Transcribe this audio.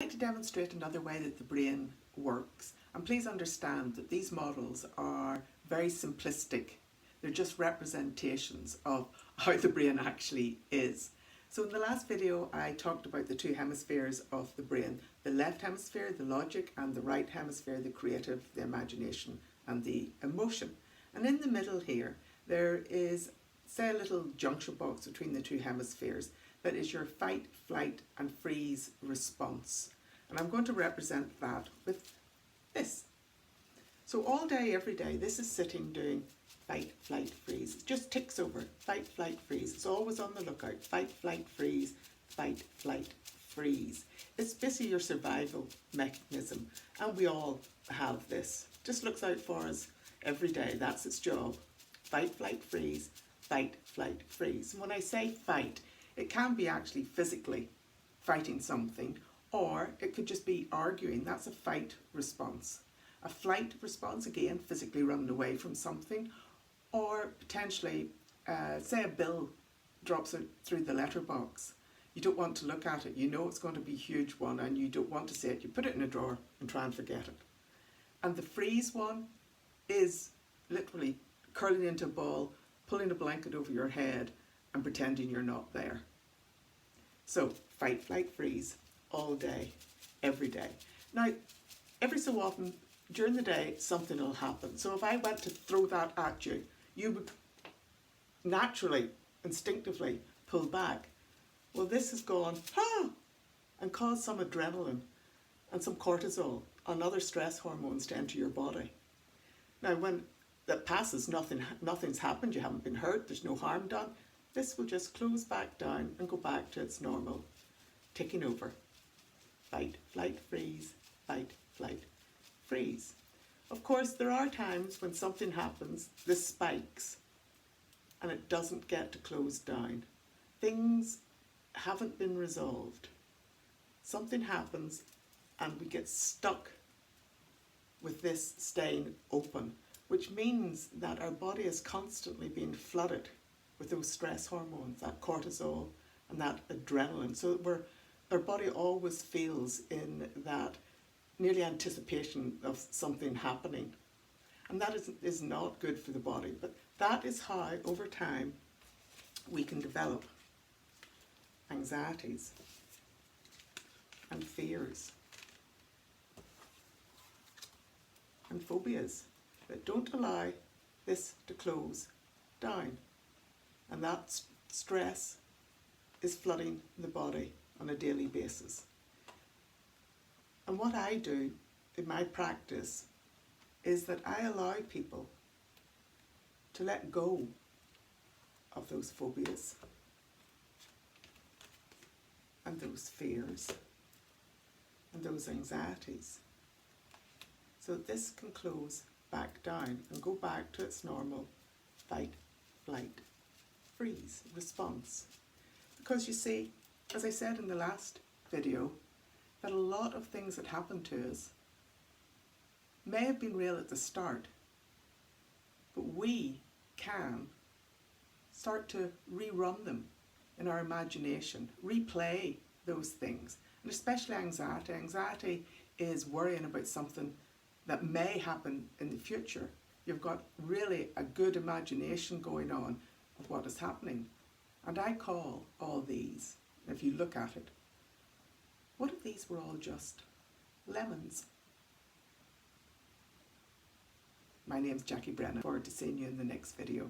I'd like to demonstrate another way that the brain works, and please understand that these models are very simplistic. They're just representations of how the brain actually is. So in the last video I talked about the two hemispheres of the brain, the left hemisphere, the logic, and the right hemisphere, the creative, the imagination, and the emotion. And in the middle here there is, say, a little junction box between the two hemispheres that is your fight, flight, and freeze response. And I'm going to represent that with this. So all day, every day, this is sitting doing fight, flight, freeze. It just ticks over, fight, flight, freeze. It's always on the lookout, fight, flight, freeze, fight, flight, freeze. It's basically your survival mechanism, and we all have this. Just looks out for us every day. That's its job. Fight, flight, freeze, fight, flight, freeze. And when I say fight, it can be actually physically fighting something, or it could just be arguing. That's a fight response. A flight response, again, physically running away from something, or potentially, say a bill drops it through the letterbox. You don't want to look at it. You know it's going to be a huge one and you don't want to see it. You put it in a drawer and try and forget it. And the freeze one is literally curling into a ball, pulling a blanket over your head and pretending you're not there. So fight, flight, freeze all day, every day. Now, every so often during the day something will happen. So if I went to throw that at you, you would naturally, instinctively pull back. Well, this has gone, and caused some adrenaline and some cortisol and other stress hormones to enter your body. Now, when that passes, nothing's happened, you haven't been hurt, there's no harm done. This will just close back down and go back to its normal ticking over. Fight, flight, freeze, fight, flight, freeze. Of course, there are times when something happens, this spikes, and it doesn't get to close down. Things haven't been resolved. Something happens and we get stuck with this staying open, which means that our body is constantly being flooded with those stress hormones, that cortisol and that adrenaline. So our body always feels in that nearly anticipation of something happening. And that is not good for the body, but that is how, over time, we can develop anxieties and fears and phobias that don't allow this to close down. And that stress is flooding the body on a daily basis. And what I do in my practice is that I allow people to let go of those phobias and those fears and those anxieties, so that this can close back down and go back to its normal fight, flight, freeze response. Because you see, as I said in the last video, that a lot of things that happen to us may have been real at the start, but we can start to rerun them in our imagination, replay those things. And especially anxiety. Anxiety is worrying about something that may happen in the future. You've got really a good imagination going on of what is happening. And I call all these, if you look at it, what if these were all just lemons? My name's Jackie Brennan. Forward to seeing you in the next video.